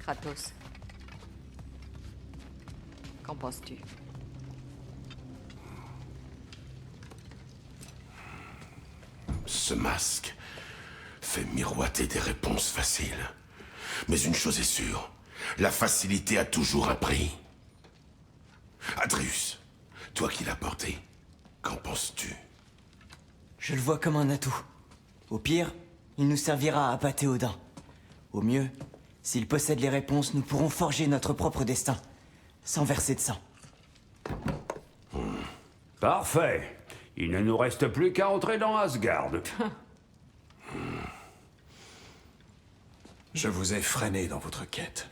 Kratos. Qu'en penses-tu? Ce masque fait miroiter des réponses faciles. Mais une chose est sûre, la facilité a toujours un prix. Atreus, toi qui l'as porté, qu'en penses-tu? Je le vois comme un atout. Au pire, il nous servira à appâter Odin. Au mieux, s'il possède les réponses, nous pourrons forger notre propre destin, sans verser de sang. Parfait. Il ne nous reste plus qu'à entrer dans Asgard. Je vous ai freiné dans votre quête.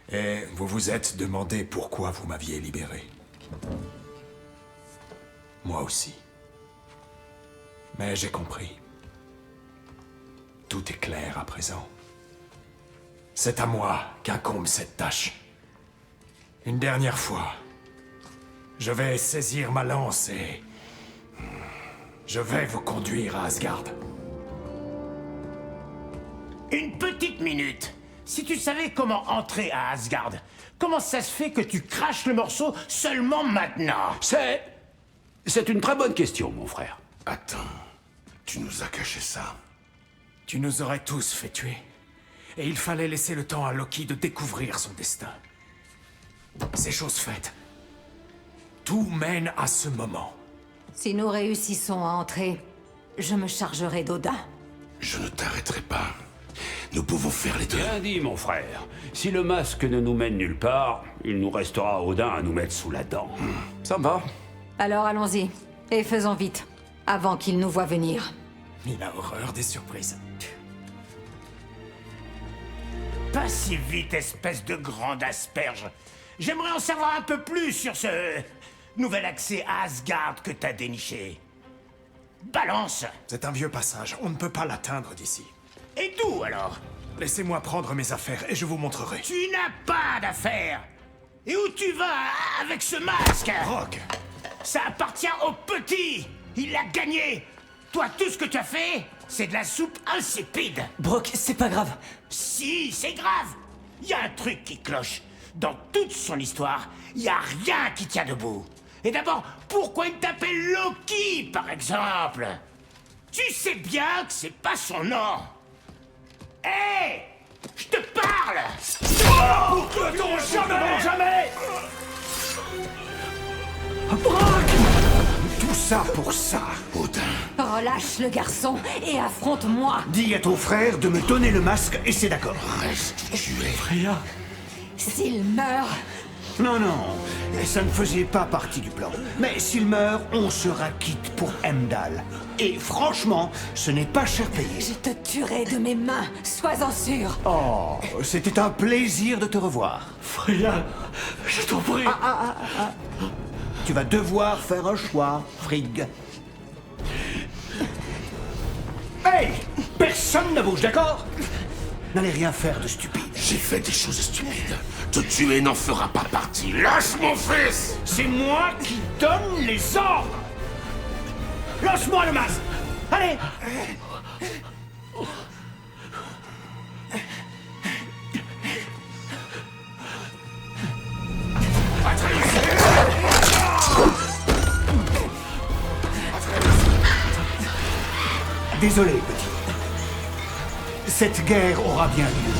Et vous vous êtes demandé pourquoi vous m'aviez libéré. Moi aussi. Mais j'ai compris. Tout est clair à présent. C'est à moi qu'incombe cette tâche. Une dernière fois, je vais saisir ma lance et... je vais vous conduire à Asgard. Une petite minute. Si tu savais comment entrer à Asgard, comment ça se fait que tu craches le morceau seulement maintenant? C'est une très bonne question, mon frère. Attends, tu nous as caché ça. Tu nous aurais tous fait tuer. Et il fallait laisser le temps à Loki de découvrir son destin. C'est chose faite. Tout mène à ce moment. Si nous réussissons à entrer, je me chargerai d'Odin. Je ne t'arrêterai pas. Nous pouvons faire les deux. Bien dit, mon frère. Si le masque ne nous mène nulle part, il nous restera Odin à nous mettre sous la dent. Ça va. Alors allons-y, et faisons vite, avant qu'il nous voie venir. Il a horreur des surprises. Pas si vite, espèce de grande asperge. J'aimerais en savoir un peu plus sur ce nouvel accès à Asgard que t'as déniché. Balance! C'est un vieux passage, on ne peut pas l'atteindre d'ici. Et d'où alors? Laissez-moi prendre mes affaires et je vous montrerai. Tu n'as pas d'affaires! Et où tu vas avec ce masque? Rock! Ça appartient au petit! Il l'a gagné! Toi, tout ce que tu as fait, c'est de la soupe insipide! Brock, c'est pas grave. Si, c'est grave! Il y a un truc qui cloche. Dans toute son histoire, il n'y a rien qui tient debout. Et d'abord, pourquoi il t'appelle Loki, par exemple? Tu sais bien que c'est pas son nom! Hé! Je te parle! Pour que ton jamais! Tout ça pour ça. Odin, Relâche le garçon et affronte-moi. Dis à ton frère de me donner le masque et c'est d'accord. reste où tu es. Freya? S'il meurt, Non, non, ça ne faisait pas partie du plan. Mais s'il meurt, on sera quitte pour Heimdall. Et franchement, ce n'est pas cher payé. je te tuerai de mes mains, sois-en sûr. Oh, c'était un plaisir de te revoir. Freya, je t'en prie. Tu vas devoir faire un choix, Frigg. Hey! Personne ne bouge, d'accord? N'allez rien faire de stupide. J'ai fait des choses stupides. Te tuer n'en fera pas partie. Lâche mon fils! C'est moi qui donne les ordres! Lance-moi le masque! Allez! Désolé, petit. Cette guerre aura bien lieu.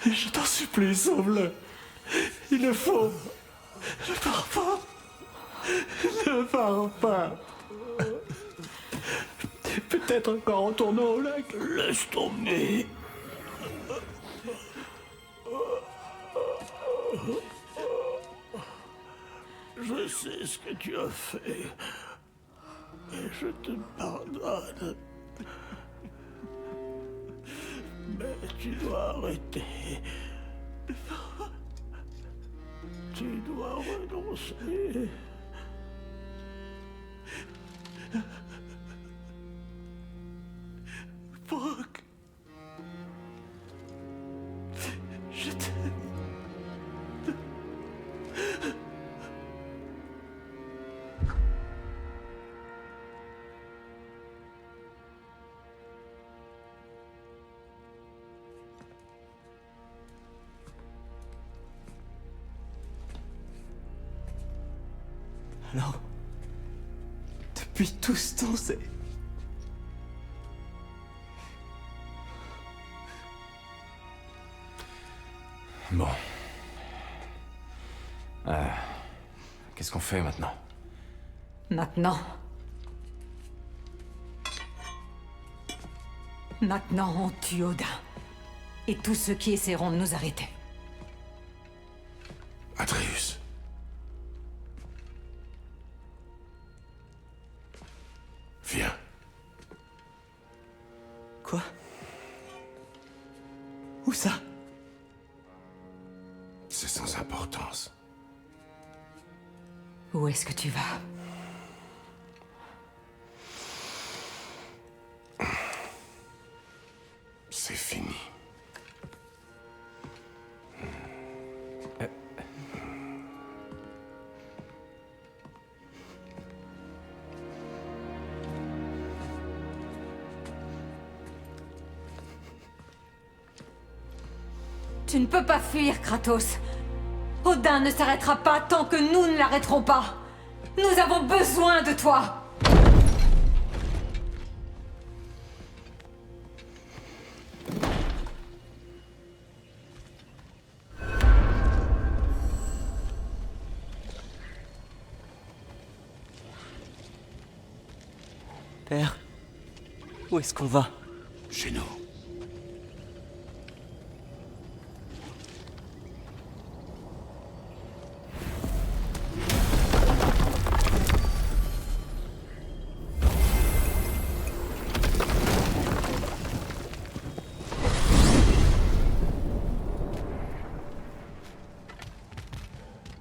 Je t'en supplie, sauve-le. Il le faut. Ne pars pas. Ne pars pas. Peut-être encore en tournant au lac. Laisse tomber. Je sais ce que tu as fait. Et je te pardonne. Mais tu dois arrêter. Tu dois renoncer. Brock. Je t'aime. Alors, depuis tout ce temps, c'est... Bon. Qu'est-ce qu'on fait maintenant? Maintenant. Maintenant, on tue Odin. Et tous ceux qui essaieront de nous arrêter. Atreus. Viens. Quoi? Où ça? C'est sans importance. Où est-ce que tu vas? C'est fini. Tu ne peux pas fuir, Kratos. Odin ne s'arrêtera pas tant que nous ne l'arrêterons pas. Nous avons besoin de toi. Père, où est-ce qu'on va? Chez nous.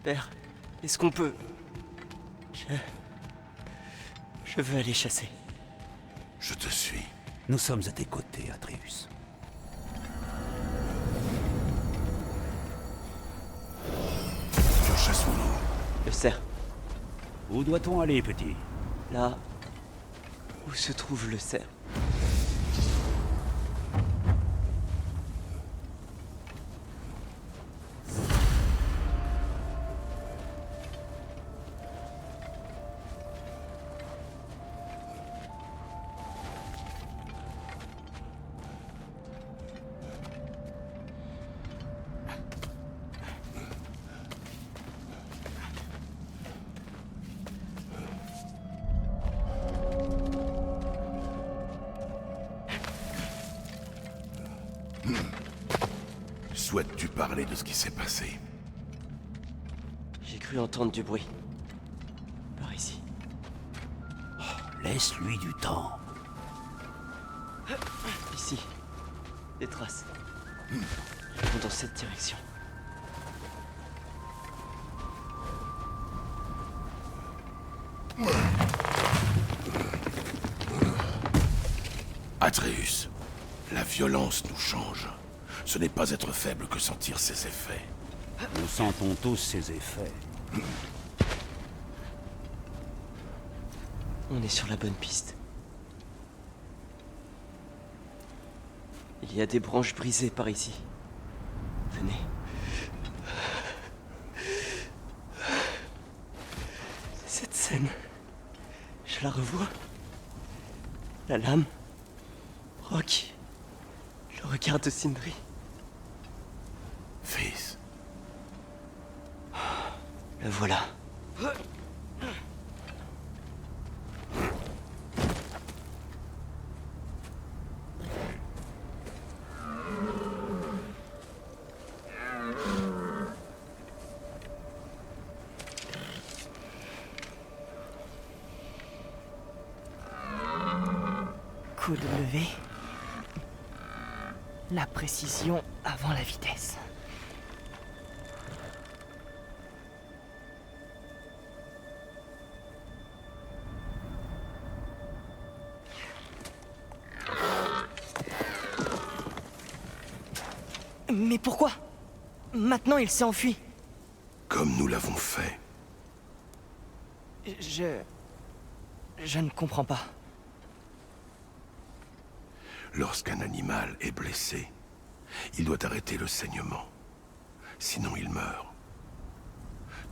Père, est-ce qu'on peut... Je veux aller chasser. Je te suis. Nous sommes à tes côtés, Atreus. Que chassons-nous? Le cerf, Où doit-on aller, petit? là où se trouve le cerf. Souhaites-tu parler de ce qui s'est passé? J'ai cru entendre du bruit. Par ici. Laisse-lui du temps. Ici. Des traces. Elles vont dans cette direction. Atreus, la violence nous change. Ce n'est pas être faible que sentir ses effets. Nous sentons tous ses effets. On est sur la bonne piste. Il y a des branches brisées par ici. Venez. Cette scène, je la revois. La lame, Rock, le regard de Sindri. Fils, Le voilà. Coup de levée. La précision avant la vitesse. Mais pourquoi? Maintenant il s'est enfui. comme nous l'avons fait. Je ne comprends pas. Lorsqu'un animal est blessé, il doit arrêter le saignement. Sinon il meurt.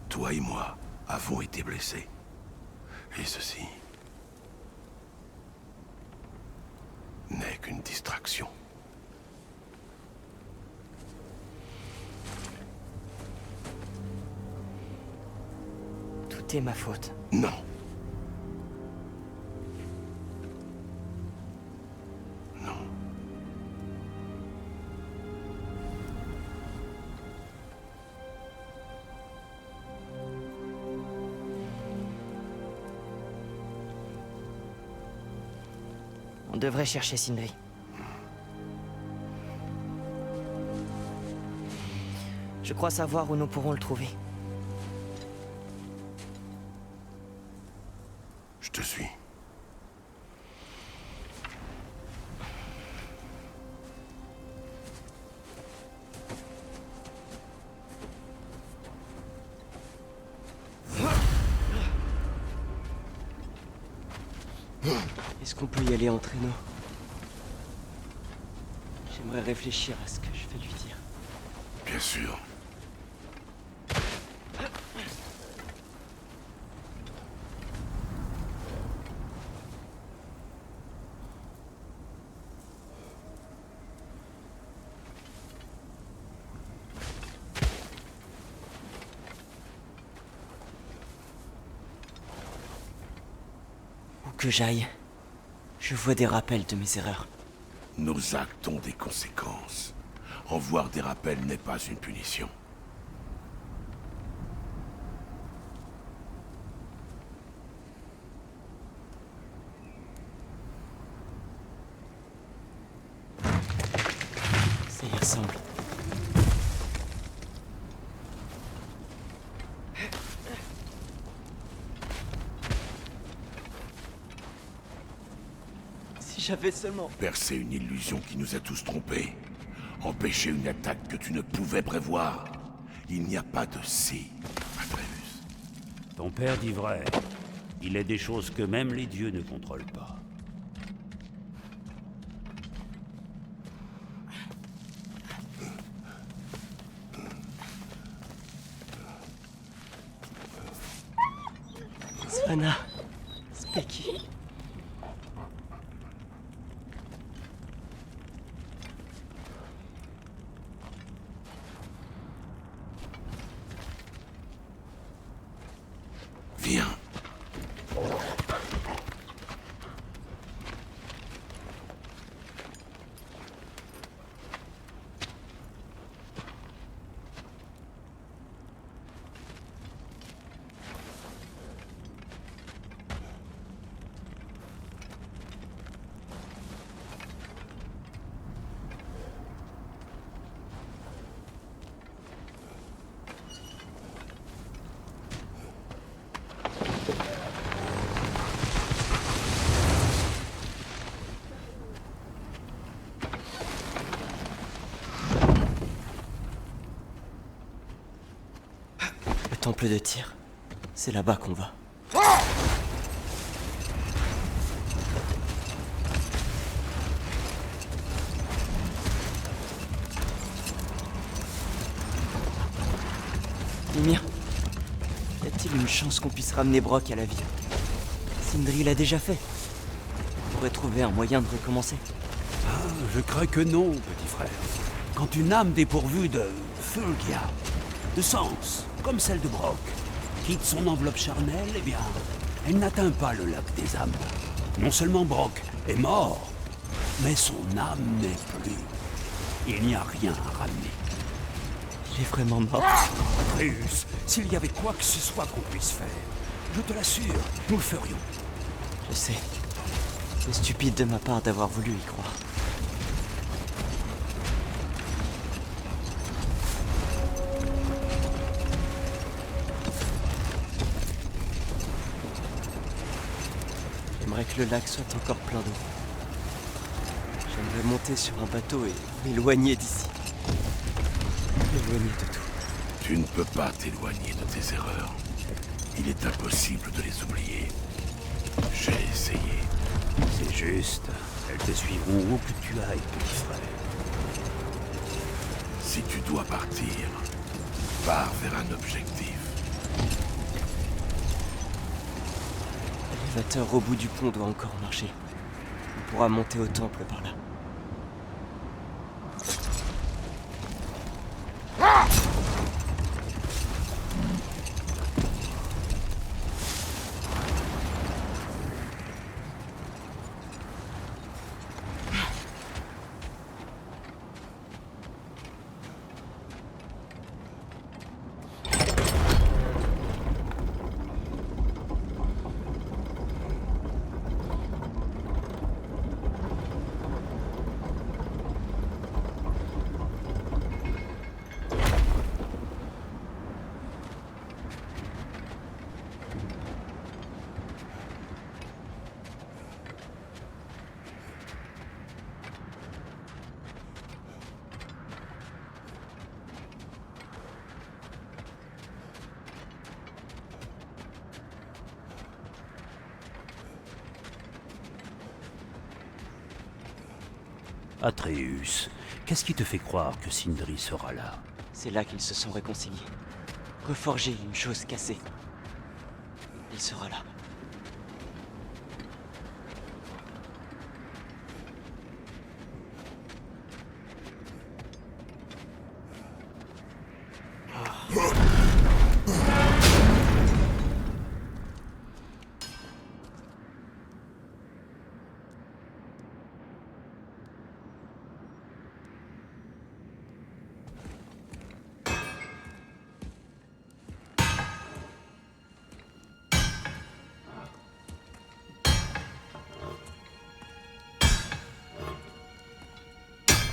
Toi et moi avons été blessés. Et ceci n'est qu'une distraction. Tout est ma faute. Non. Non. On devrait chercher Sindri. Je crois savoir où nous pourrons le trouver. Je te suis. Est-ce qu'on peut y aller entre nous? J'aimerais réfléchir à ce que je vais lui dire. Bien sûr. Où que j'aille, je vois des rappels de mes erreurs. Nos actes ont des conséquences. En voir des rappels n'est pas une punition. Ça y ressemble. Si j'avais seulement... Percer une illusion qui nous a tous trompés. Empêcher une attaque que tu ne pouvais prévoir. Il n'y a pas de si, Atreus. Ton père dit vrai. Il est des choses que même les dieux ne contrôlent pas. Svanna, Speki. Viens. Le temple de Tyr. C'est là-bas qu'on va. Ymir, y a-t-il une chance qu'on puisse ramener Brok à la vie? Sindri l'a déjà fait. On pourrait trouver un moyen de recommencer. Ah, je crains que non, petit frère. Quand une âme dépourvue de Fulgia, de sens, comme celle de Brok, quitte son enveloppe charnelle, eh bien, elle n'atteint pas le lac des âmes. Non seulement Brok est mort, mais son âme n'est plus. Il n'y a rien à ramener. Il est vraiment mort. Atreus, s'il y avait quoi que ce soit qu'on puisse faire, je te l'assure, nous le ferions. Je sais. C'est stupide de ma part d'avoir voulu y croire. J'aimerais que le lac soit encore plein d'eau. J'aimerais monter sur un bateau et m'éloigner d'ici. M'éloigner de tout. Tu ne peux pas t'éloigner de tes erreurs. Il est impossible de les oublier. J'ai essayé. C'est juste. Elles te suivront où que tu ailles, petit frère. Si tu dois partir, pars vers un objectif. l'élévateur au bout du pont doit encore marcher. On pourra monter au temple par là. Atreus, qu'est-ce qui te fait croire que Sindri sera là? C'est là qu'ils se sont réconciliés. Reforger une chose cassée. Il sera là.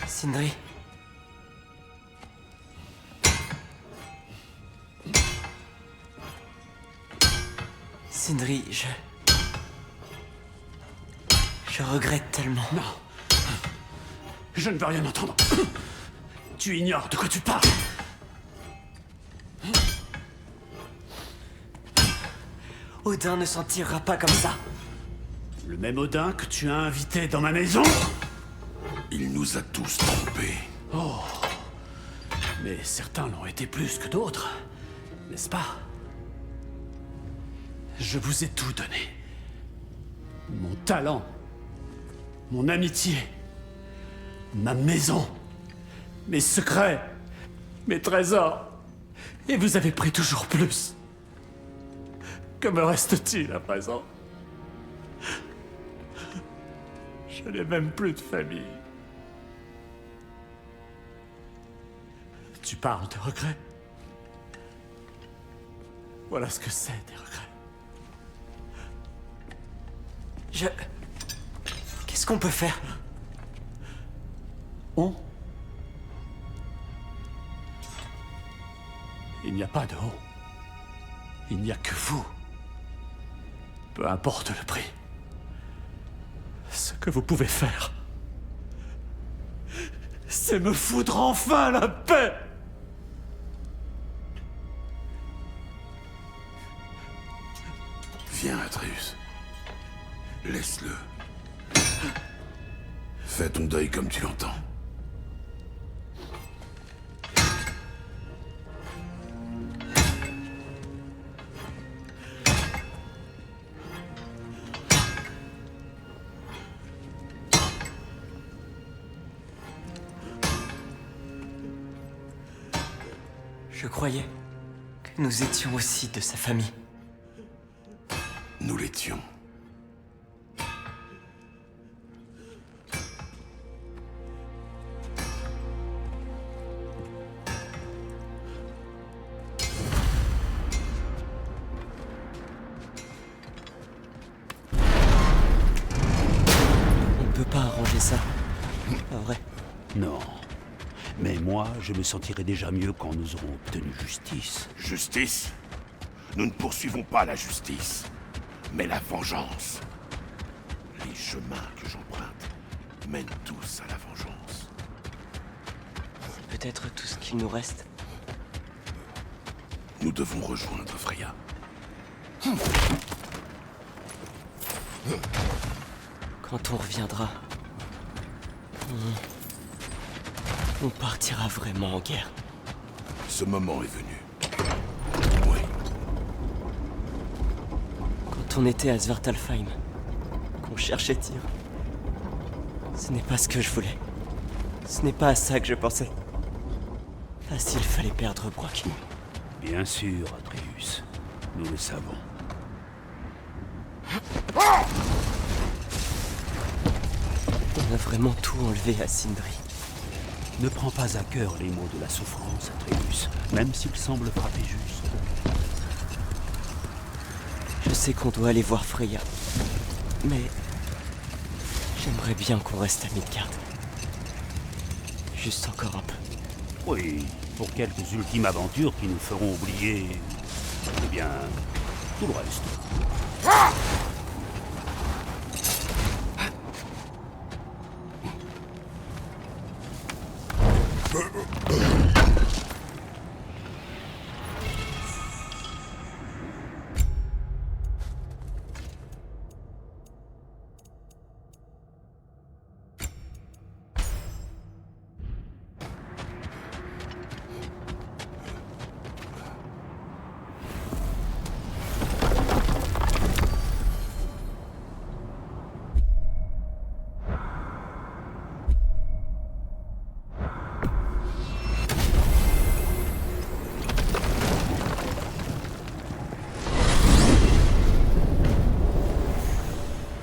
Sindri. Sindri, je regrette tellement. Non. Je ne veux rien entendre. Tu ignores de quoi tu parles. Odin ne s'en tirera pas comme ça. Le même Odin que tu as invité dans ma maison? Il nous a tous trompés. Oh. Mais certains l'ont été plus que d'autres, n'est-ce pas? Je vous ai tout donné. Mon talent, mon amitié, ma maison, mes secrets, mes trésors. Et vous avez pris toujours plus. Que me reste-t-il à présent? Je n'ai même plus de famille. Tu parles de regrets? Voilà ce que c'est, des regrets. Qu'est-ce qu'on peut faire? On? Il n'y a pas de on. Il n'y a que vous. Peu importe le prix. Ce que vous pouvez faire, c'est me foutre enfin la paix! Viens, Atreus. Laisse-le. Fais ton deuil comme tu l'entends. Je croyais que nous étions aussi de sa famille. Nous l'étions. On ne peut pas arranger ça. Pas vrai. Non. Mais moi, je me sentirai déjà mieux quand nous aurons obtenu justice. Justice? Nous ne poursuivons pas la justice, mais la vengeance. Les chemins que j'emprunte mènent tous à la vengeance. C'est peut-être tout ce qu'il nous reste. Nous devons rejoindre Freya. Quand on reviendra, on partira vraiment en guerre. Ce moment est venu. Oui. Quand Quand on était à Svartalfheim, qu'on cherchait Tyr, ce n'est pas ce que je voulais. Ce n'est pas à ça que je pensais. Pas s'il fallait perdre Brok. Bien sûr, Atreus. Nous le savons. On a vraiment tout enlevé à Sindri. Ne prends pas à cœur les mots de la souffrance, Atreus, même s'ils semblent frapper juste. Je sais qu'on doit aller voir Freya, mais j'aimerais bien qu'on reste à Midgard. Juste encore un peu. Oui, pour quelques ultimes aventures qui nous feront oublier... Eh bien, tout le reste.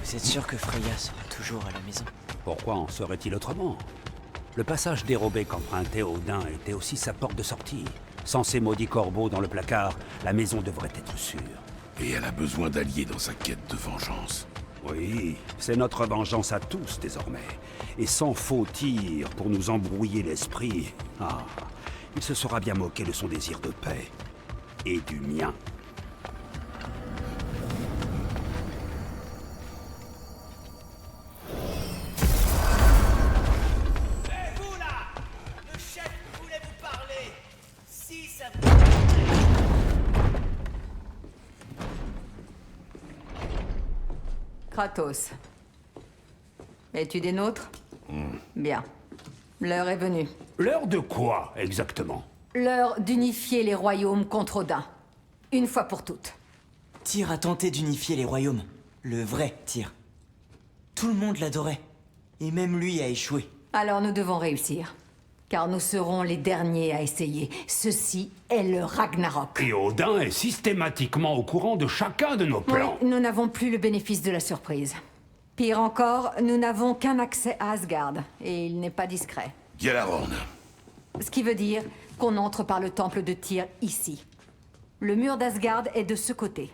Vous êtes sûr que Freya sera toujours à la maison? Pourquoi en serait-il autrement? Le passage dérobé qu'empruntait Odin était aussi sa porte de sortie. Sans ces maudits corbeaux dans le placard, la maison devrait être sûre. Et elle a besoin d'alliés dans sa quête de vengeance. Oui, c'est notre vengeance à tous désormais. Et sans faux tir pour nous embrouiller l'esprit. Ah, il se sera bien moqué de son désir de paix. Et du mien. Vous là! Le chef voulait vous parler! Si ça Kratos. Es-tu des nôtres? Bien. L'heure est venue. L'heure de quoi, exactement? L'heure d'unifier les royaumes contre Odin. Une fois pour toutes. Tyr a tenté d'unifier les royaumes. Le vrai Tyr. Tout le monde l'adorait. Et même lui a échoué. Alors nous devons réussir. Car nous serons les derniers à essayer. Ceci est le Ragnarok. Et Odin est systématiquement au courant de chacun de nos plans. Oui, nous n'avons plus le bénéfice de la surprise. Pire encore, nous n'avons qu'un accès à Asgard. Et il n'est pas discret. Gjallarhorn. Ce qui veut dire qu'on entre par le temple de Tyr ici. Le mur d'Asgard est de ce côté.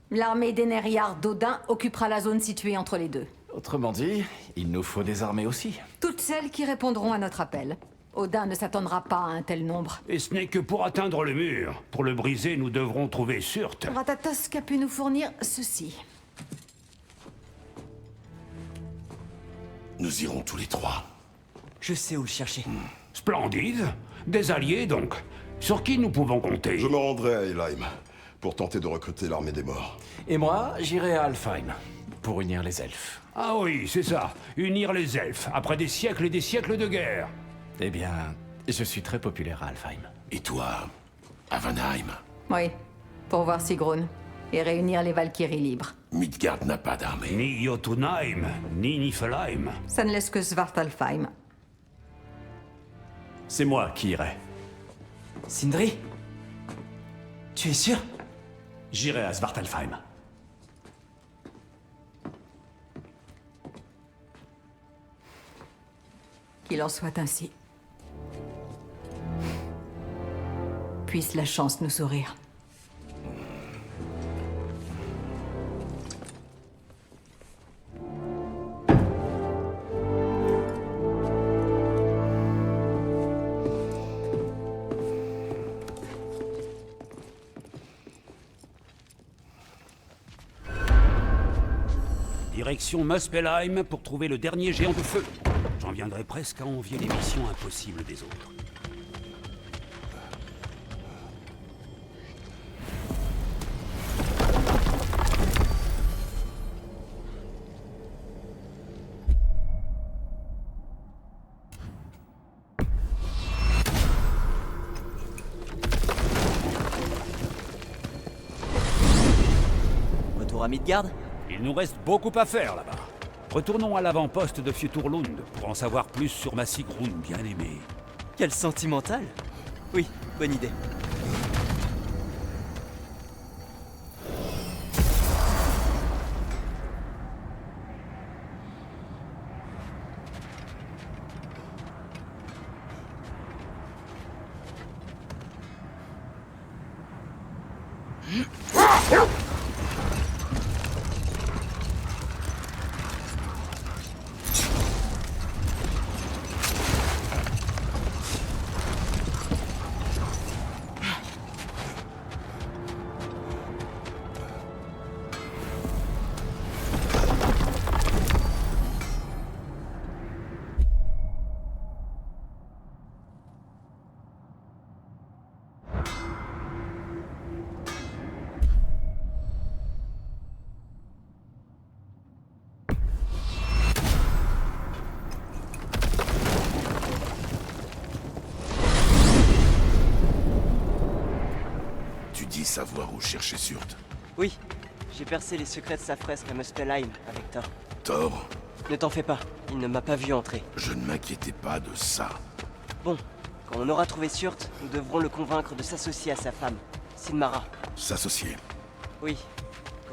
L'armée d'Eneriar d'Odin occupera la zone située entre les deux. Autrement dit, il nous faut des armées aussi. Toutes celles qui répondront à notre appel. Odin ne s'attendra pas à un tel nombre. Et ce n'est que pour atteindre le mur. Pour le briser, nous devrons trouver Surte. Ratatos a pu nous fournir ceci. Nous irons tous les trois. Je sais où le chercher. Splendide. Des alliés, donc. Sur qui nous pouvons compter? Je me rendrai à Helheim pour tenter de recruter l'armée des morts. Et moi, j'irai à Alfheim pour unir les elfes. Ah oui, c'est ça. Unir les elfes, après des siècles et des siècles de guerre. Eh bien, je suis très populaire à Alfheim. Et toi, à Vanheim? Oui, pour voir Sigrun. Et réunir les Valkyries libres. Midgard n'a pas d'armée. Ni Jotunheim, ni Niflheim. Ça ne laisse que Svartalfheim. C'est moi qui irai. Sindri? Tu es sûr? J'irai à Svartalfheim. Qu'il en soit ainsi. Puisse la chance nous sourire. Direction Muspelheim pour trouver le dernier géant de feu. J'en viendrai presque à envier les missions impossibles des autres. Retour à Midgard? Il nous reste beaucoup à faire là-bas. Retournons à l'avant-poste de Fjöturlund pour en savoir plus sur ma Sigrun bien-aimée. Quel sentimental! Oui, bonne idée. Savoir où chercher Surt. Oui, j'ai percé les secrets de sa fresque à Muspelheim avec Thor. Thor? Ne t'en fais pas, il ne m'a pas vu entrer. Je ne m'inquiétais pas de ça. Bon, quand on aura trouvé Surt, nous devrons le convaincre de s'associer à sa femme, Silmara. S'associer? Oui,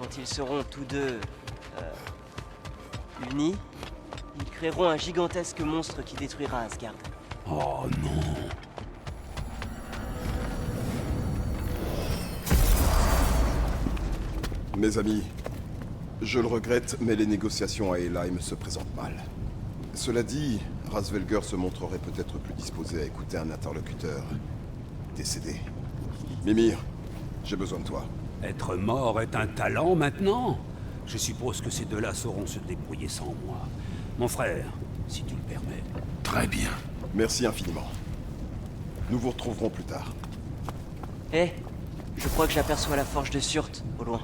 quand ils seront tous deux... unis, ils créeront un gigantesque monstre qui détruira Asgard. Oh non. Mes amis, je le regrette, mais les négociations à Helheim se présentent mal. Cela dit, Rasvelger se montrerait peut-être plus disposé à écouter un interlocuteur décédé. Mimir, j'ai besoin de toi. Être mort est un talent maintenant? Je suppose que ces deux-là sauront se débrouiller sans moi. Mon frère, si tu le permets. Très bien. Merci infiniment. Nous vous retrouverons plus tard. Eh, je crois que j'aperçois la forge de Surt, au loin.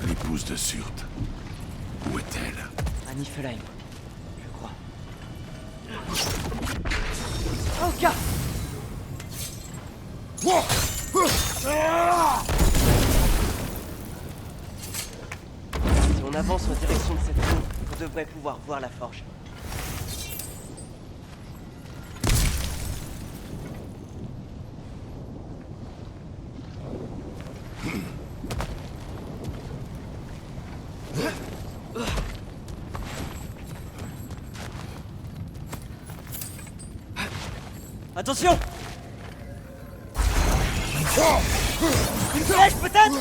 L'épouse de Surt. Où est-elle? À Niflheim, je crois. Oh, gars! Si on avance en direction de cette zone, on devrait pouvoir voir la forge. Attention! Une flèche peut-être?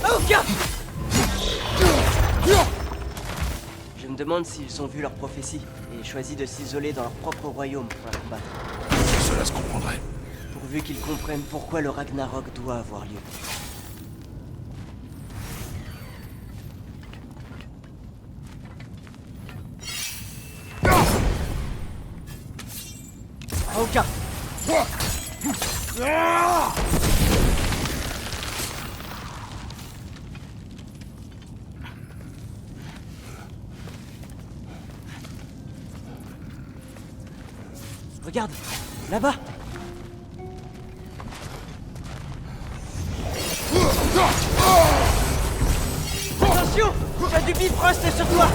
Oh, gars! Je me demande s'ils ont vu leur prophétie et choisi de s'isoler dans leur propre royaume pour la combattre. Cela se comprendrait. Pourvu qu'ils comprennent pourquoi le Ragnarok doit avoir lieu. Aoka! Regarde, là-bas! Attention! Tu as du Bifrost sur toi!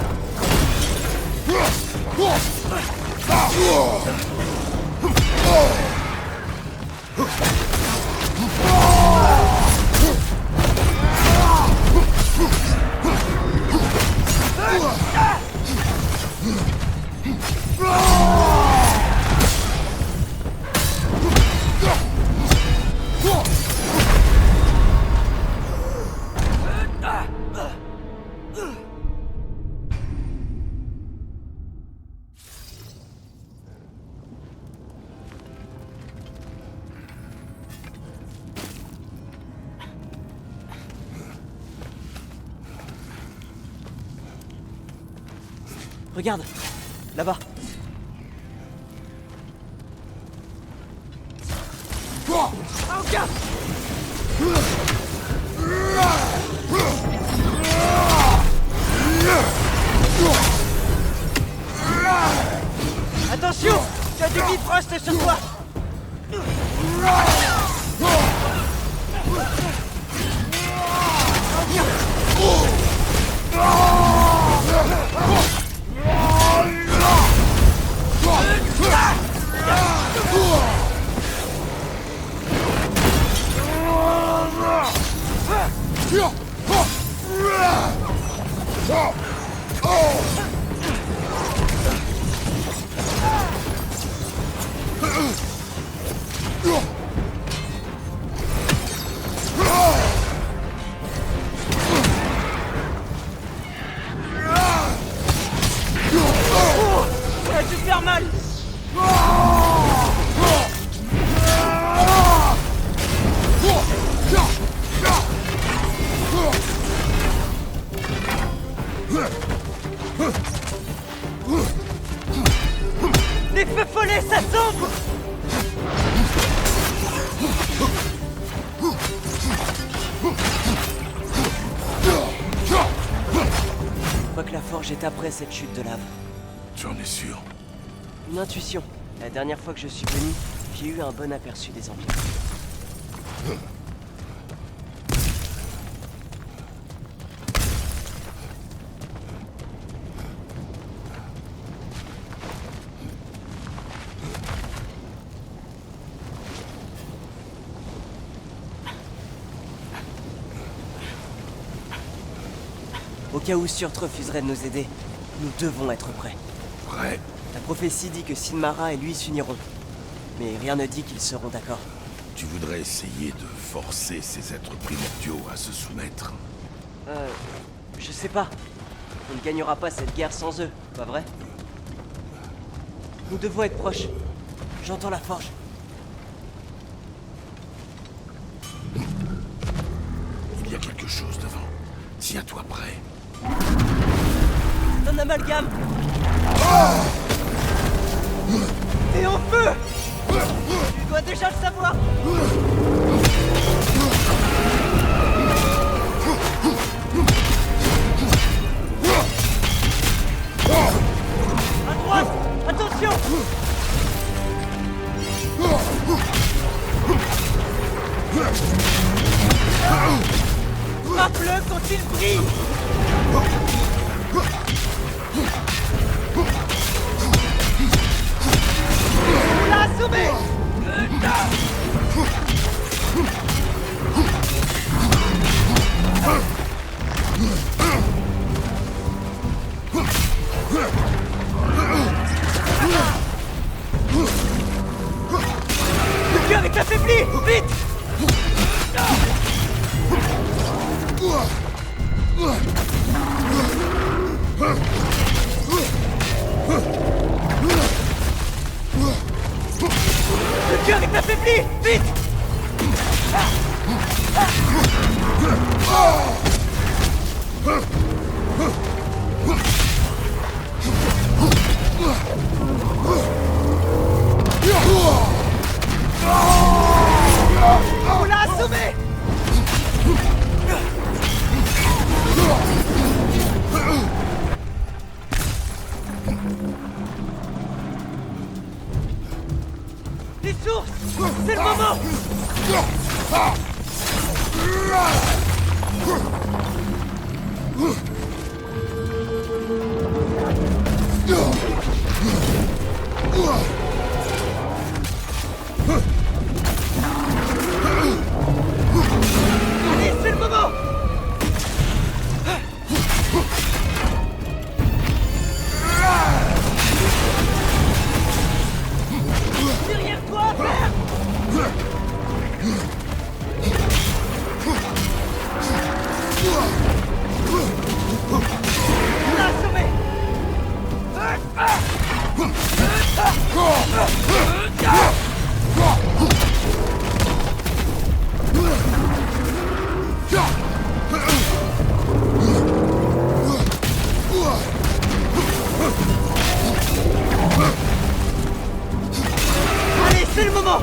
Regarde, là-bas. Attention! Tu as du Bifrost sur toi! Ça a dû faire mal! Les feux follets, ça sombre! Je crois que la forge est après cette chute de lave. Tu en es sûr? Une intuition. La dernière fois que je suis venu, j'ai eu un bon aperçu des empires. Au cas où Surtr refuserait de nous aider, nous devons être prêts. Prêt? La prophétie dit que Sinmara et lui s'uniront. Mais rien ne dit qu'ils seront d'accord. Tu voudrais essayer de forcer ces êtres primordiaux à se soumettre? Je sais pas. On ne gagnera pas cette guerre sans eux, pas vrai? Nous devons être proches. J'entends la forge. Il y a quelque chose devant. Tiens-toi prêt. C'est un amalgame. T'es en feu. Tu dois déjà le savoir. À droite. Attention. Frappe-le quand il brille. On l'a assommé. Le cœur est affaibli. Vite. Le cœur est affaibli. Vite. On l'a assommé. Les sources. C'est le moment. Allez, c'est le moment. Derrière toi, père. On l'a assommé. Allez, c'est le moment.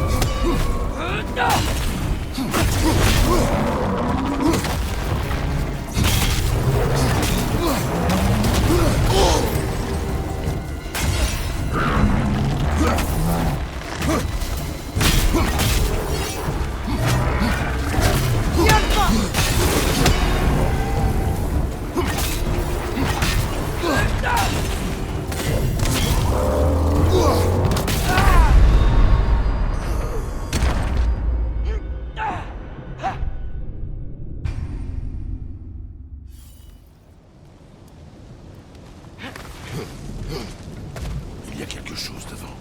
y a quelque chose devant.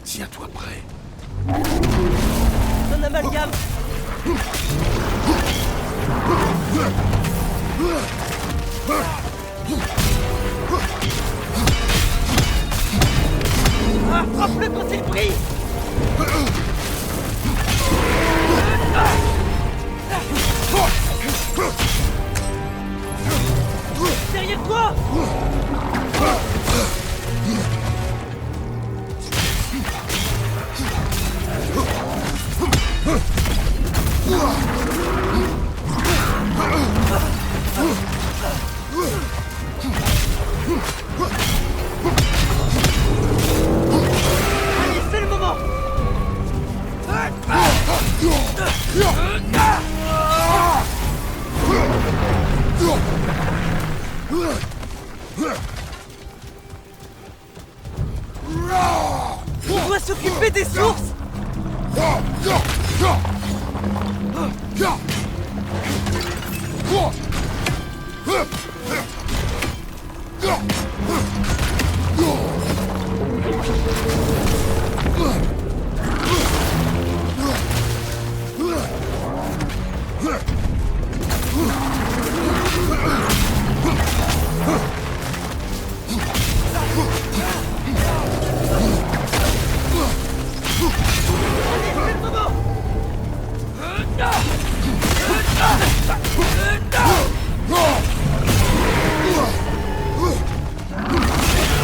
Tiens-toi prêt. Un amalgame. Ah, frappe-le quand il brille. Derrière toi. Allez, c'est le moment. On doit s'occuper des sources.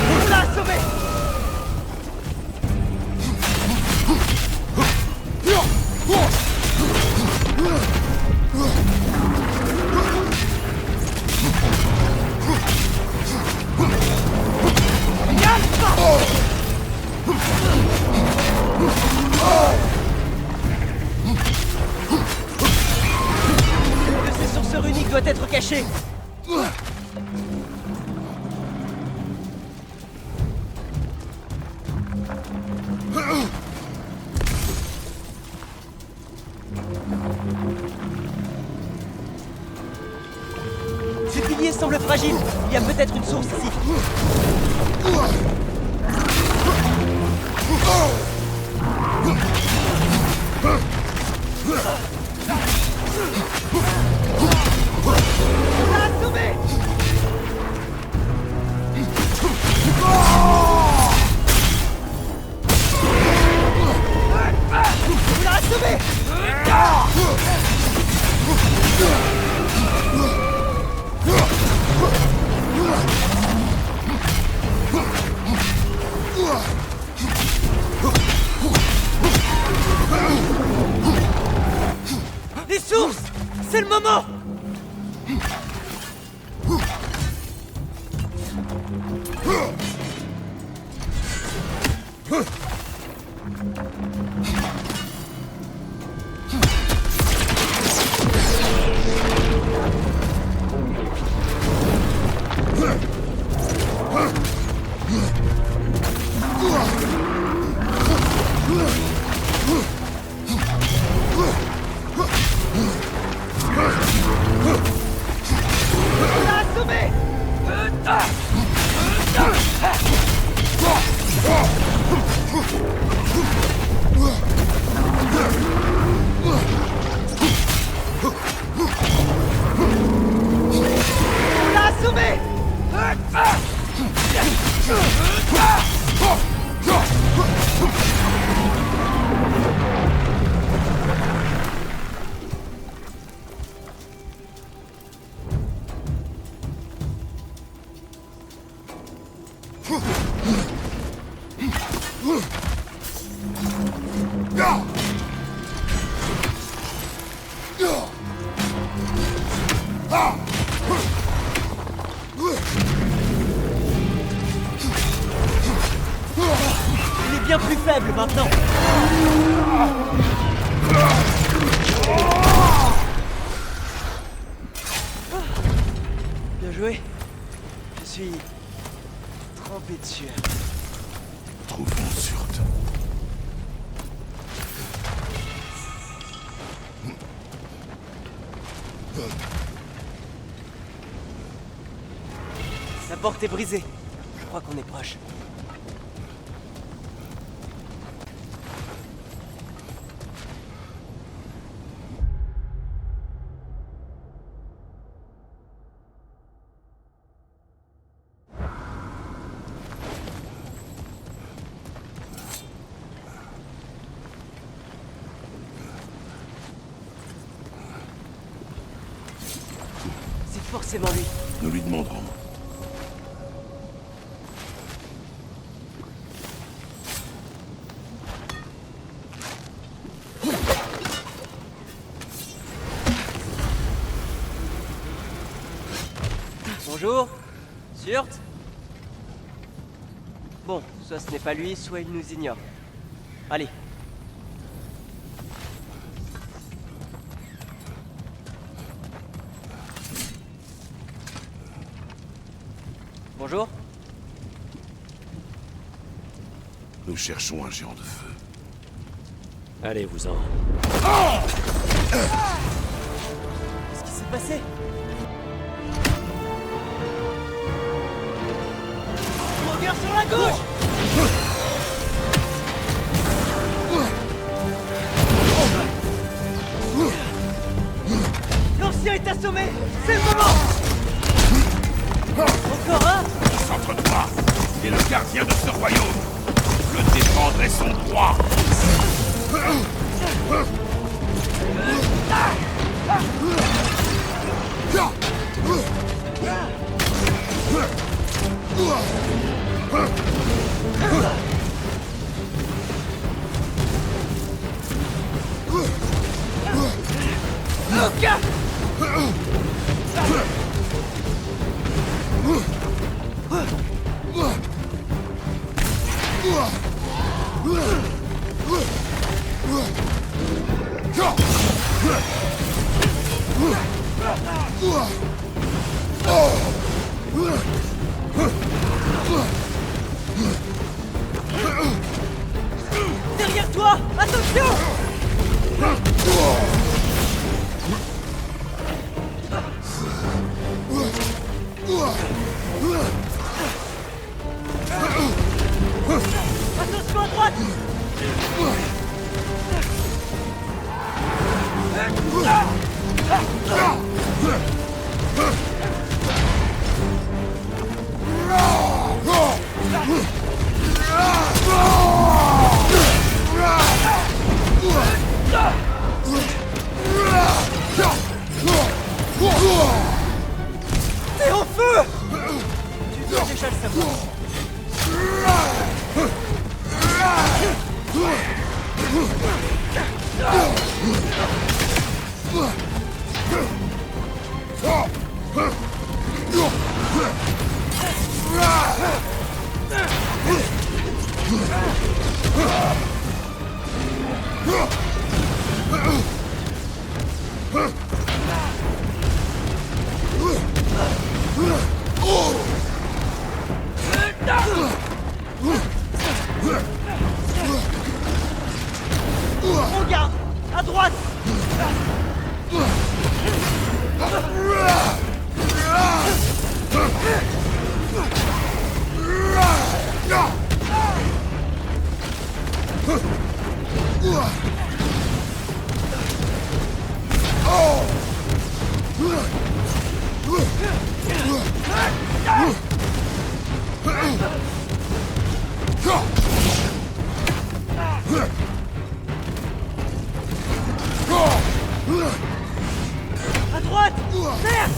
On l'a assommé. Le ces sourceurs unique doit être caché. Ce pilier semble fragile. Il y a peut-être une source ici. On l'a assommé. On l'a assommé. Les sources. C'est le moment. On l'a assommé. On l'a assommé. Il est bien plus faible maintenant. Bien joué. Je suis trempé de sueur. Trouvons Surt. La porte est brisée. Je crois qu'on est proche. forcément lui. Nous lui demanderons. Bonjour. Surt? Bon, soit ce n'est pas lui, soit il nous ignore. Allez. Bonjour. Nous cherchons un géant de feu. Allez-vous-en. Qu'est-ce qui s'est passé? Regarde sur la gauche! L'ancien est assommé! C'est le moment! Encore un? Concentre-toi! Il est le gardien de ce royaume! Le défendre est son droit! Luca! Derrière toi! Attention! Attention à droite! T'es en feu! Tu dois déjà le savoir. Regarde! À droite! À droite! Merde!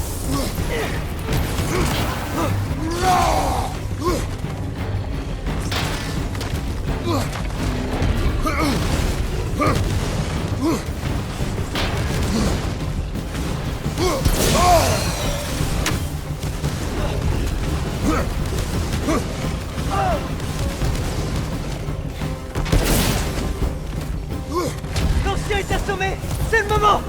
L'ancien est assommé! C'est le moment!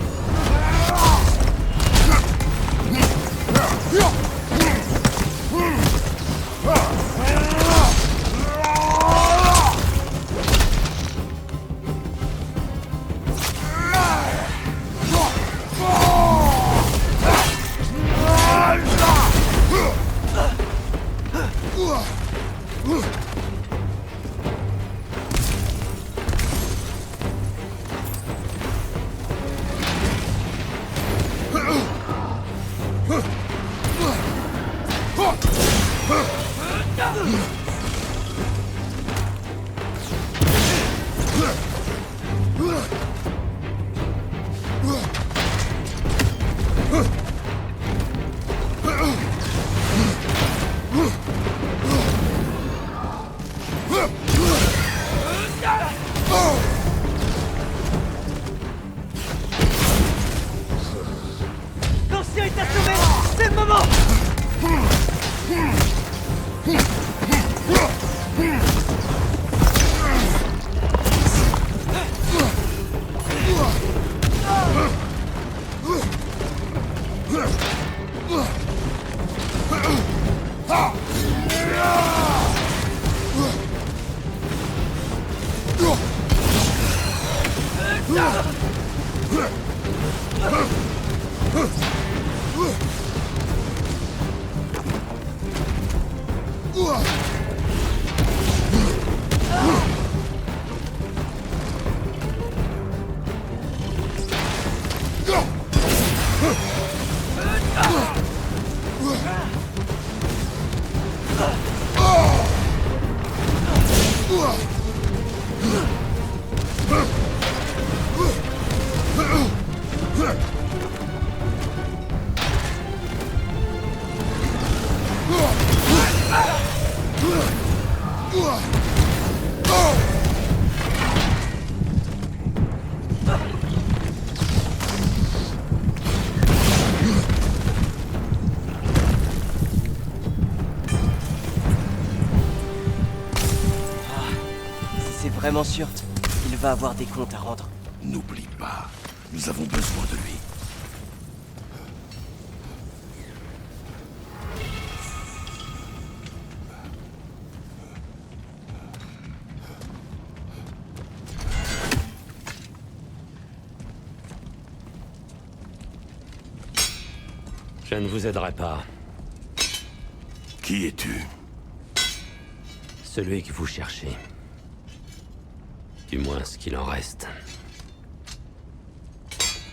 Vraiment sûr, il va avoir des comptes à rendre. N'oublie pas, nous avons besoin de lui. Je ne vous aiderai pas. Qui es-tu? Celui que vous cherchez. Du moins ce qu'il en reste.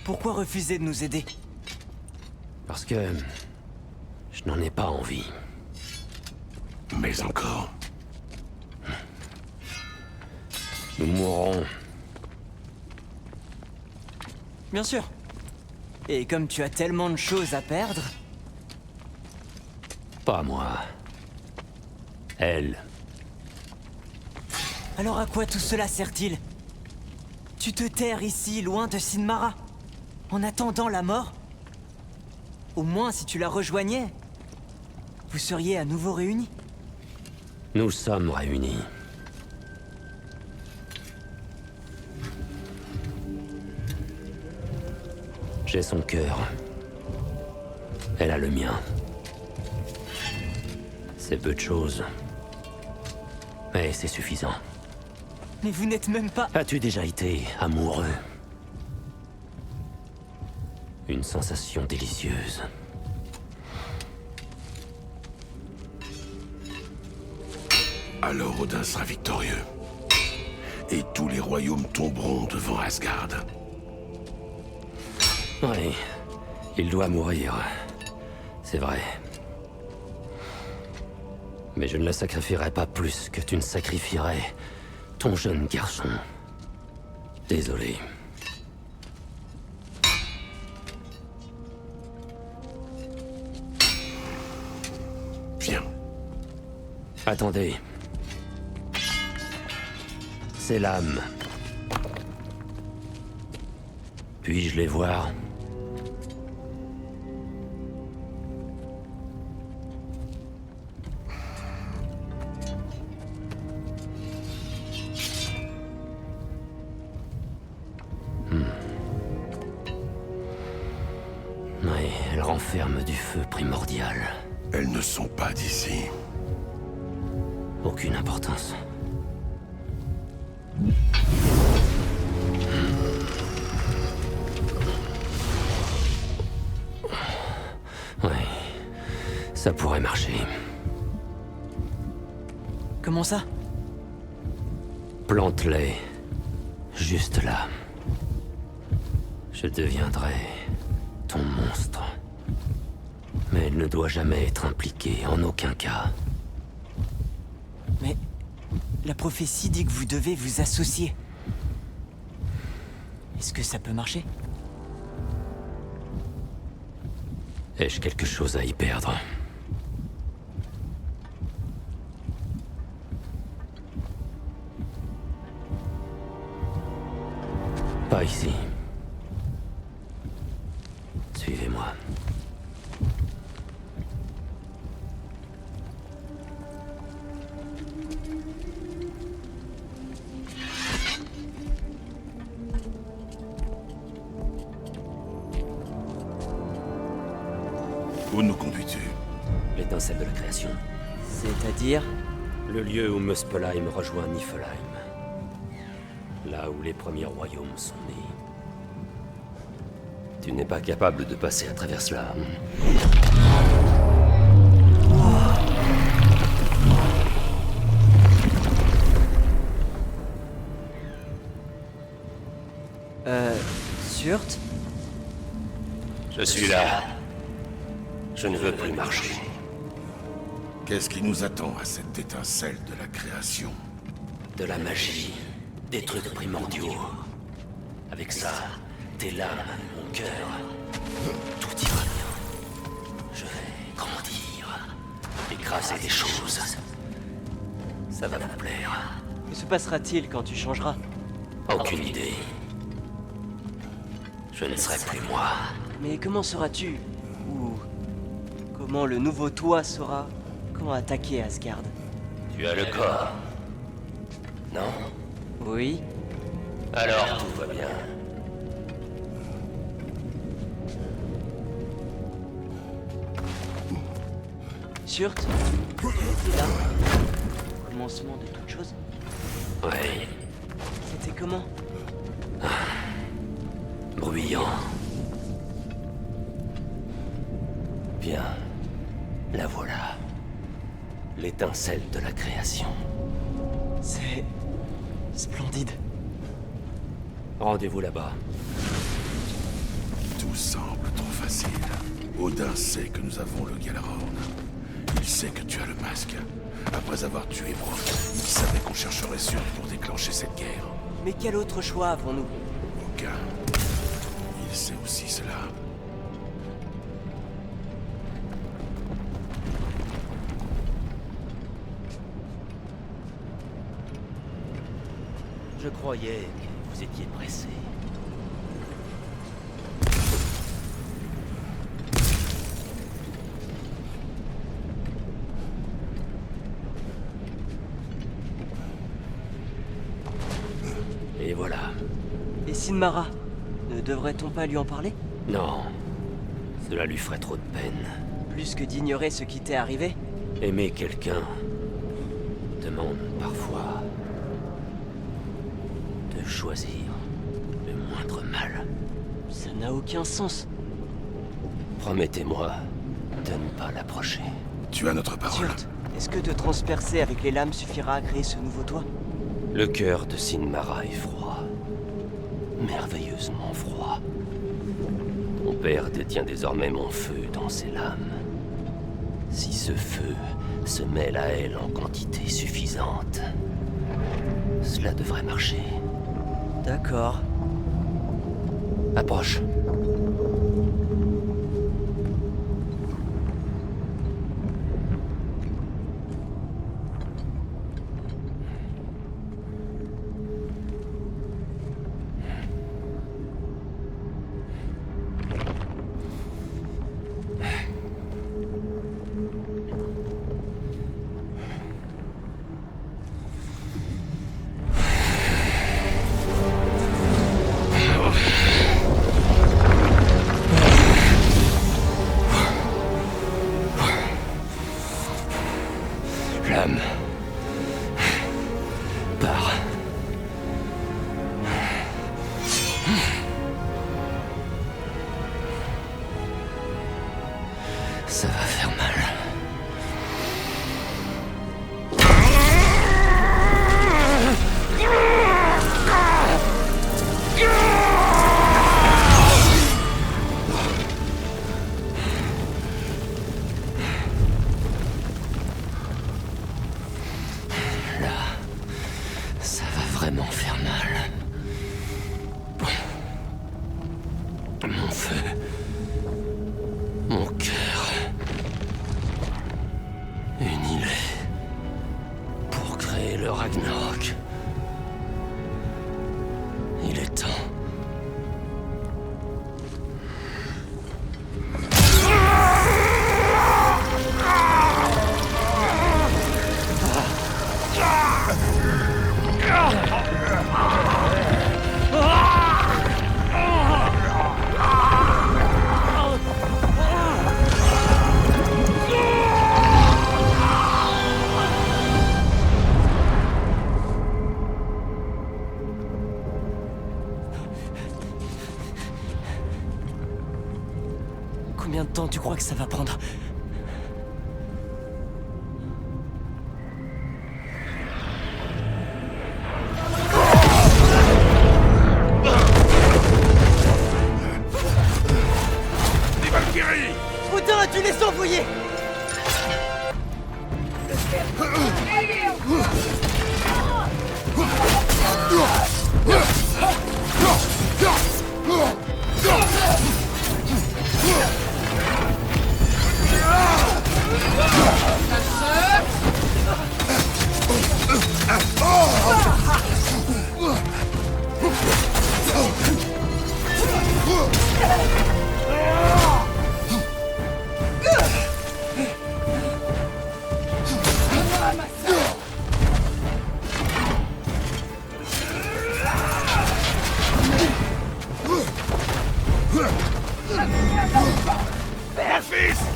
Pourquoi refuser de nous aider? Parce que... je n'en ai pas envie. Mais encore. Nous mourrons. Bien sûr. Et comme tu as tellement de choses à perdre... Pas moi. Elle. Alors à quoi tout cela sert-il? Tu te terres ici, loin de Sinmara, en attendant la mort? Au moins, si tu la rejoignais, vous seriez à nouveau réunis. Nous sommes réunis. J'ai son cœur. Elle a le mien. C'est peu de choses. Mais c'est suffisant. Mais vous n'êtes même pas... As-tu déjà été amoureux? Une sensation délicieuse. Alors Odin sera victorieux. Et tous les royaumes tomberont devant Asgard. Oui, il doit mourir. C'est vrai. Mais je ne le sacrifierai pas plus que tu ne sacrifierais ton jeune garçon. Désolé. Viens. Attendez. C'est l'âme. Puis-je les voir? Oui, elle renferme du feu primordial. Elles ne sont pas d'ici. Aucune importance. Ouais, ça pourrait marcher. Comment ça? Plante-les. Juste là. Je deviendrai ton monstre. Mais elle ne doit jamais être impliquée, en aucun cas. Mais... la prophétie dit que vous devez vous associer. Est-ce que ça peut marcher? Ai-je quelque chose à y perdre? Pas ici. Suivez-moi. Où nous conduis-tu? L'étincelle de la création. C'est-à-dire? Le lieu où Muspelheim rejoint Niflheim. Là où les premiers royaumes sont nés. Tu n'es pas capable de passer à travers cela. Surt? Je suis là. Je ne veux plus marcher. Qu'est-ce qui nous attend à cette étincelle de la création? De la magie, des trucs primordiaux. Avec ça, tes lames, mon cœur, tout ira bien. Je vais grandir, écraser des choses. Ça va vous plaire. Que se passera-t-il quand tu changeras? Aucune idée. Je ne serai plus moi. Mais comment seras-tu? Ou comment le nouveau toi saura comment attaquer Asgard? Tu as le corps. Non? Oui. Alors tout va bien. Surt? C'est là. Au commencement de toute chose? Oui. C'était comment? Bruyant. Bien. La voilà. L'étincelle de la création. C'est... splendide. Rendez-vous là-bas. Tout semble trop facile. Odin sait que nous avons le Gjallarhorn. Il sait que tu as le masque. Après avoir tué Brok, il savait qu'on chercherait Surd pour déclencher cette guerre. Mais quel autre choix avons-nous? Aucun. Il sait aussi cela. Je croyais que vous étiez pressé. Et voilà. Et Sinmara? Ne devrait-on pas lui en parler? Non. Cela lui ferait trop de peine. Plus que d'ignorer ce qui t'est arrivé? Aimer quelqu'un demande parfois de choisir le moindre mal. Ça n'a aucun sens. Promettez-moi de ne pas l'approcher. Tu as notre parole. Surt, est-ce que te transpercer avec les lames suffira à créer ce nouveau toi? Le cœur de Sinmara est froid. Merveilleusement froid. Mon père détient désormais mon feu dans ses lames. Si ce feu se mêle à elle en quantité suffisante, cela devrait marcher. D'accord. Approche. L'âme part. Ça va faire mal. Ça va vraiment faire mal. Mon feu. Mon cœur. Unis-les. Pour créer le Ragnarok. Il est temps. temps tu crois que ça va prendre? Des Valkyries! Odin a dû les envoyer! Mon fils!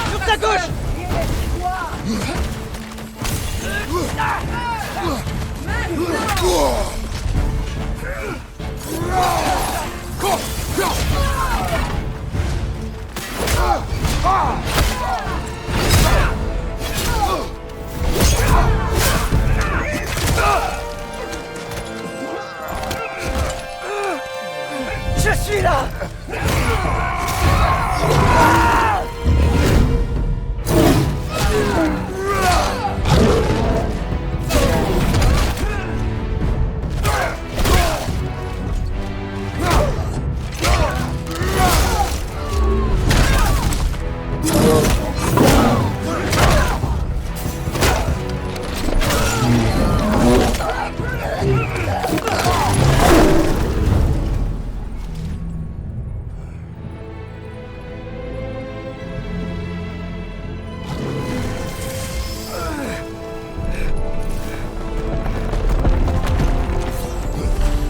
Sur ta gauche! Je suis là!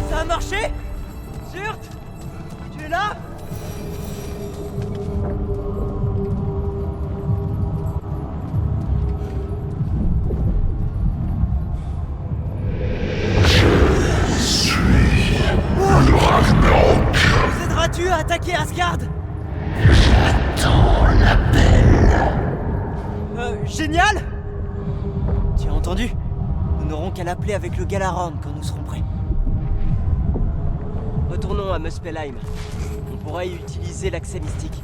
Ça a marché? Zurt? Tu es là? Le Ragnarok. Nous aideras-tu à attaquer Asgard? J'attends l'appel. Génial! Tu as entendu? Nous n'aurons qu'à l'appeler avec le Galaron quand nous serons prêts. Retournons à Muspelheim. On pourra y utiliser l'accès mystique.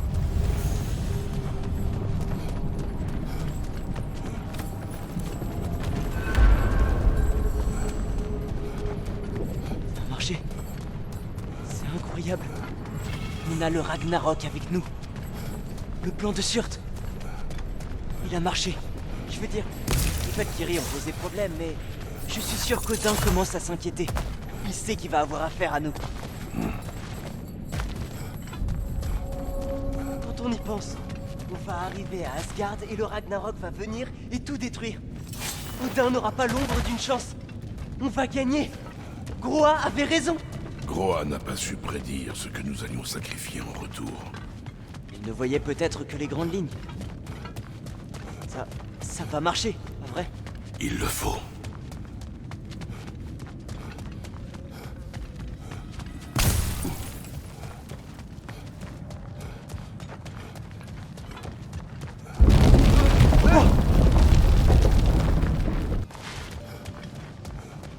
Ça a marché. C'est incroyable. On a le Ragnarok avec nous. Le plan de Surt. Il a marché. Je veux dire, les Valkyries ont posé problème, mais je suis sûr qu'Odin commence à s'inquiéter. Il sait qu'il va avoir affaire à nous. Quand on y pense, on va arriver à Asgard et le Ragnarok va venir et tout détruire. Odin n'aura pas l'ombre d'une chance. On va gagner. Groa avait raison. Groa n'a pas su prédire ce que nous allions sacrifier en retour. Il ne voyait peut-être que les grandes lignes. Ça va marcher, pas vrai? Il le faut.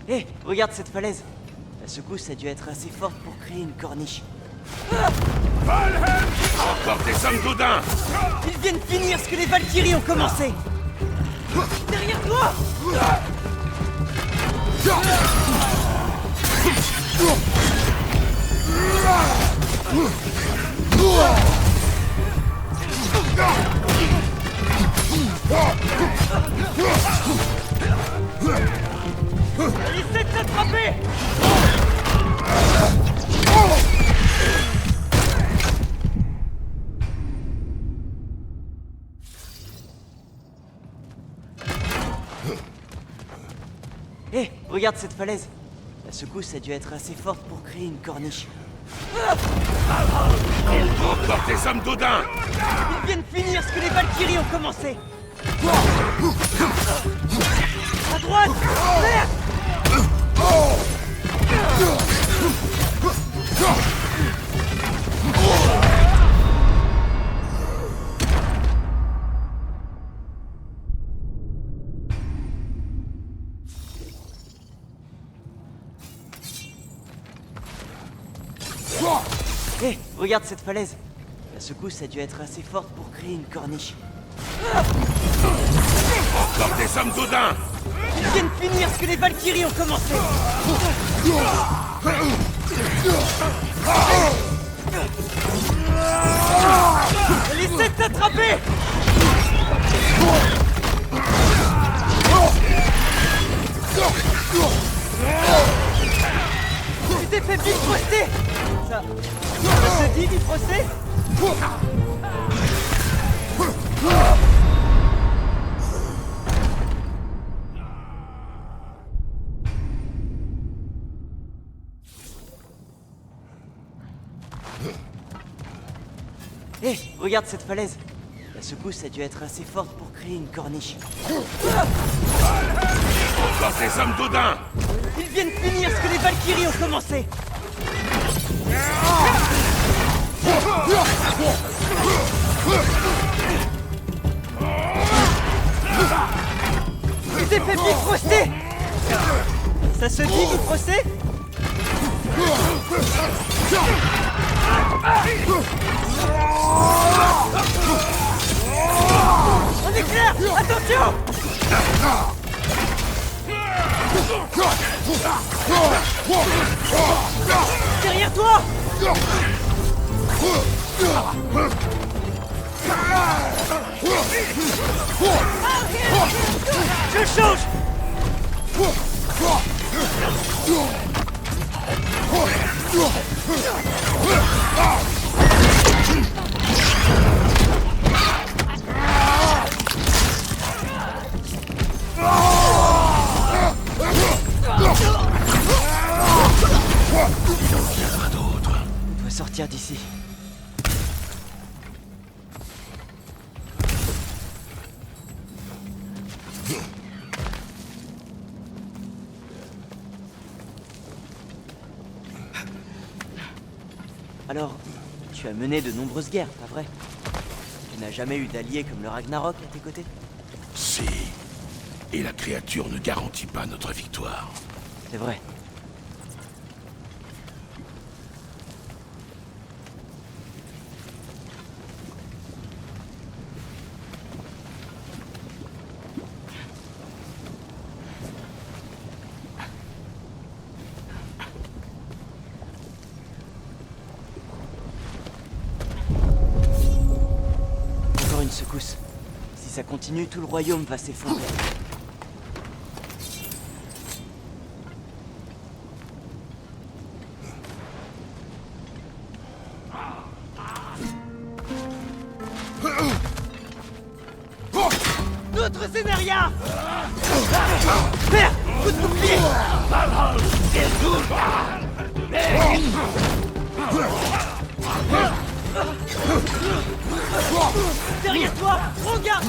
Hé, regarde cette falaise. La secousse a dû être assez forte pour créer une corniche. Valheim! Encore des hommes d'Odin! Ils viennent finir ce que les Valkyries ont commencé! Derrière toi! Essaie de t'attraper! Hé, regarde cette falaise. La secousse a dû être assez forte pour créer une corniche. Encore des hommes d'Odin! Ils viennent finir ce que les Valkyries ont commencé! À droite! Vert! Hé, regarde cette falaise. La secousse a dû être assez forte pour créer une corniche. Encore des hommes d'Odin! Ils viennent finir ce que les Valkyries ont commencé! Elle essaie de t'attraper! Tu t'es fait bifroster! Ça se dit bifroster? Hé, regarde cette falaise. La secousse a dû être assez forte pour créer une corniche. Encore des hommes d'Odin! Ils viennent finir ce que les Valkyries ont commencé! Tu t'es fait bifroster! Ça se dit bifroster? Calme-toi! Je change! On doit sortir d'ici. Alors, tu as mené de nombreuses guerres, pas vrai? Tu n'as jamais eu d'alliés comme le Ragnarok à tes côtés? Si. Et la créature ne garantit pas notre victoire. C'est vrai. Encore une secousse. Si ça continue, tout le royaume va s'effondrer. Notre Zénaria! Merde! Coup de bouclier! Derrière toi! Regarde!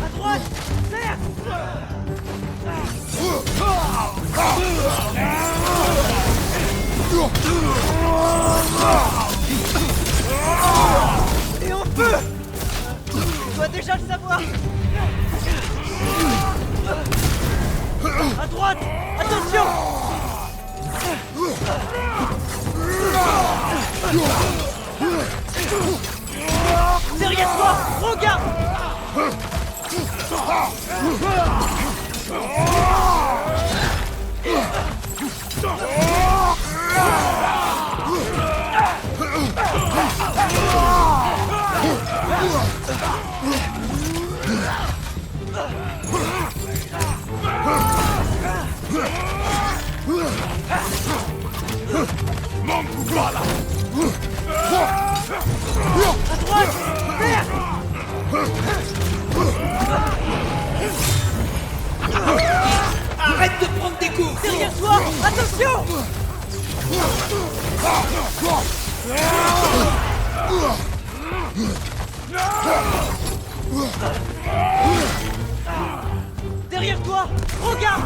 À droite! Terre! Et on peut! Tu dois déjà le savoir! À droite! Attention! Derrière toi! Regarde! Voilà. À droite! Vert! Arrête de prendre des coups! Derrière toi! Attention! Derrière toi! Regarde!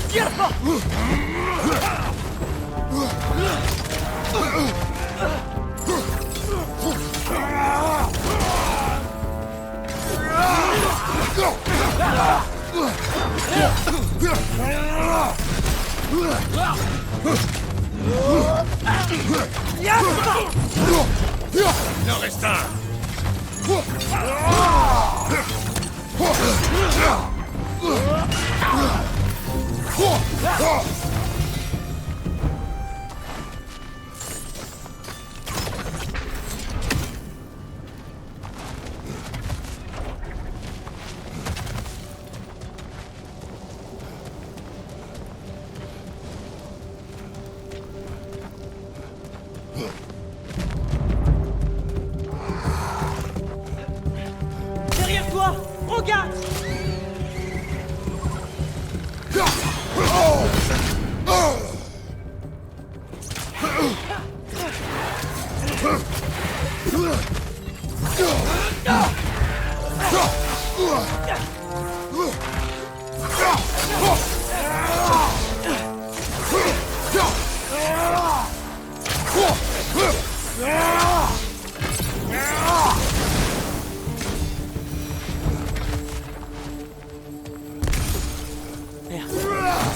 Tiens pas! Il en reste un. Derrière toi! Regarde!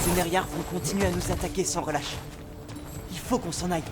Les Nériards vont continuer à nous attaquer sans relâche. Il faut qu'on s'en aille.